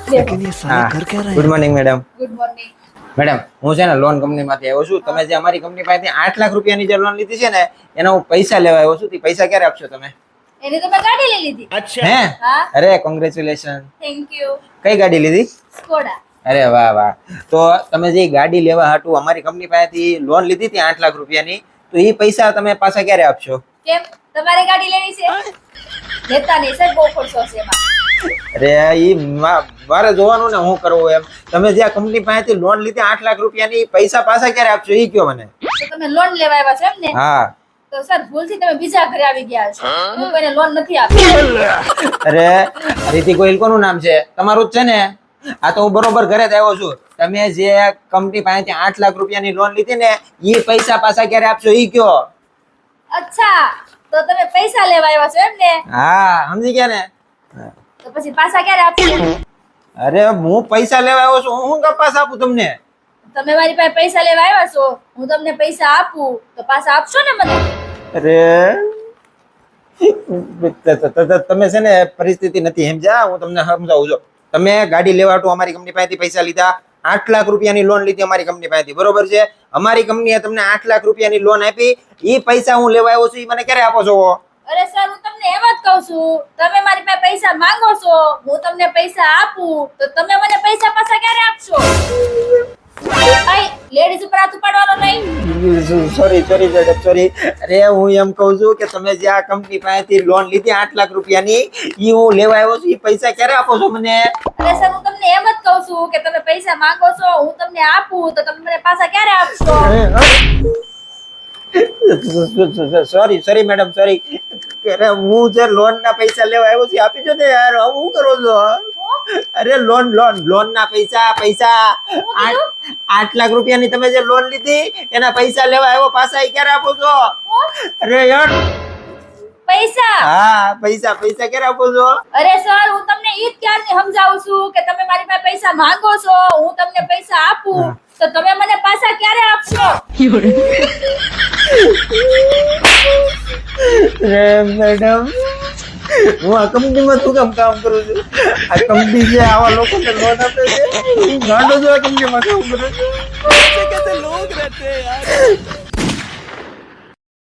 लेकिन ये साला कर क्या रहा है? Good morning madam. Good morning. Madam હું છે ને લોન કંપનીમાંથી આવ્યો છું. તમે જે અમારી કંપની પાસેથી 8 લાખ રૂપિયાની જે લોન લીધી છે ને એના હું પૈસા લેવા આવ્યો છું. તે પૈસા ક્યારે આપશો તમે? એની તો મેં ગાડી લઈ લીધી. હે? હા. અરે કોંગ્રેચ્યુલેશન. Thank you. કઈ ગાડી લીધી? સ્કોડા. અરે વાહ વાહ. તો તમે જે ગાડી લેવા હાટુ અમારી કંપની પાસેથી લોન લીધી હતી 8 લાખ રૂપિયાની, તો એ પૈસા તમે પાછા ક્યારે આપશો? કેમ તમારે ગાડી લેવી છે? લેતા નહીં સર, બહુ ખર્ચો છે એમાં. અરે મારે જોવાનું ને હું કરવું એમ. તમે જે આ કંપની પાસેથી લોન લીધી 8 લાખ રૂપિયાની, પૈસા પાછા ક્યારે આપશો એ કયો મને. તો તમે લોન લેવા આવ્યા છો એમ ને? હા. તો સર ભૂલથી તમે બીજા ઘરે આવી ગયા છો. હું કોઈને લોન નથી આપી. અરે રીતિ ગોહિલ કોનું નામ છે? તમારું જ છે ને? આ તો હું બરોબર ઘરે જ આવ્યો છું. તમે જે કંપની પાસેથી 8 લાખ રૂપિયાની લોન લીધી ને, એ પૈસા પાછા ક્યારે આપશો એ કયો. અચ્છા, તો તમે પૈસા લેવા આવ્યા છો એમ ને? હા સમજી ગયા ને? તો પછી પાછા ક્યારે આપશો? અરે હું પૈસા લેવા આવ્યો છું, હું કપાસ આપું તમને? તમે મારી પાસે પૈસા લેવા આવ્યા છો, હું તમને પૈસા આપું તો પાછા આપશો ને મને? અરે તમે છે ને પરિસ્થિતિ નથી સમજ્યા. હું તમને સમજાવું છું. તમે ગાડી લેવા હાટુ અમારી કંપની પાસેથી પૈસા લીધા, 8 લાખ રૂપિયાની લોન લીધી અમારી કંપની પાસેથી, બરોબર છે? અમારી કંપનીએ તમને 8 લાખ રૂપિયાની લોન આપી, એ પૈસા હું લેવા આવ્યો છું, એ મને ક્યારે આપો છો? અરે સર, હું તમને એમ જ કહું છું, તમે મારી પાસે પૈસા માંગો છો, હું તમને પૈસા આપું તો તમે મને પૈસા પાછા ક્યારે આપશો? લેડીઝ ઉપર હાથ ઉપાડવાનો નહીં. Sorry madam, sorry. અરે હું એમ કહું છું કે તમે જે આ કંપની પાસેથી લોન લીધી 8 લાખ રૂપિયાની, એ હું લેવા આવ્યો છું, એ પૈસા ક્યારે આપો છો મને? અરે સર, હું તમને એમ જ કહું છું કે તમે પૈસા માંગો છો, હું તમને આપું તો તમે મને પાછા ક્યારે આપશો? Sorry madam, sorry. અરે હું જે લોન ના પૈસા લેવા આવ્યો છું, આપી દો ને યાર. હું કરો છો? અરે લોન ના પૈસા 8 લાખ રૂપિયાની તમે જે લોન લીધી એના પૈસા લેવા આવ્યો, પાછા એ ક્યારે આપો છો? અરે યાર પૈસા? હા પૈસા ક્યારે આપો છો? અરે સર, હું તમને ઈ જ ક્યારની સમજાવું છું કે તમે મારી પાસે પૈસા માંગો છો, હું તમને પૈસા આપું તો તમે મને પાછા ક્યારે આપશો? મેડમ હું આ કંપનીમાં શું કામ કરું છું? આ કંપની જે આવા લોકોને લોન આપે છે, હું ગાંડો છું આ કંપનીમાં કામ કરું છું. कैसे लोग रहते हैं यार?